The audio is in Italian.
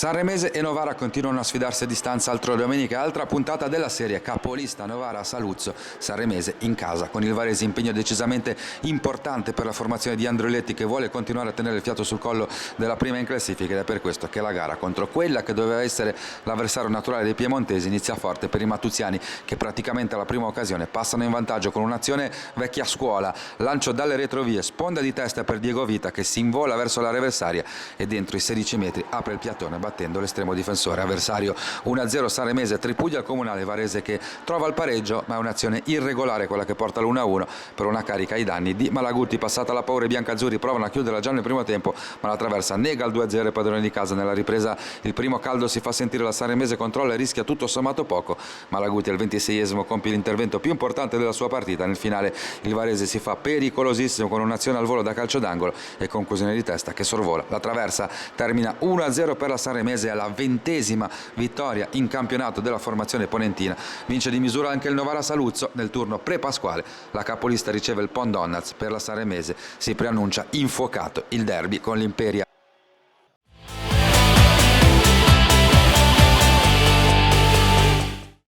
Sanremese e Novara continuano a sfidarsi a distanza altra domenica, altra puntata della serie, capolista Novara a Saluzzo, Sanremese in casa con il Varese, impegno decisamente importante per la formazione di Andrioletti che vuole continuare a tenere il fiato sul collo della prima in classifica ed è per questo che la gara contro quella che doveva essere l'avversario naturale dei piemontesi inizia forte per i mattuziani che praticamente alla prima occasione passano in vantaggio con un'azione vecchia scuola, lancio dalle retrovie, sponda di testa per Diego Vita che si invola verso l'area avversaria e dentro i 16 metri apre il piattone battendo l'estremo difensore avversario. 1-0 Sanremese, tripuglia al comunale Varese che trova il pareggio, ma è un'azione irregolare quella che porta all'1-1 per una carica ai danni di Malaguti. Passata la paura i biancazzurri provano a chiuderla già nel primo tempo, ma la traversa nega il 2-0 padrone di casa. Nella ripresa il primo caldo si fa sentire, la Sanremese controlla e rischia tutto sommato poco. Malaguti al 26esimo compie l'intervento più importante della sua partita. Nel finale il Varese si fa pericolosissimo con un'azione al volo da calcio d'angolo e conclusione di testa che sorvola la traversa. Termina 1-0 per la Sanremese alla 20ª vittoria in campionato della formazione ponentina. Vince di misura anche il Novara Saluzzo nel turno pre-pasquale. La capolista riceve il Pond Donuts. Per la Sanremese si preannuncia infuocato il derby con l'Imperia.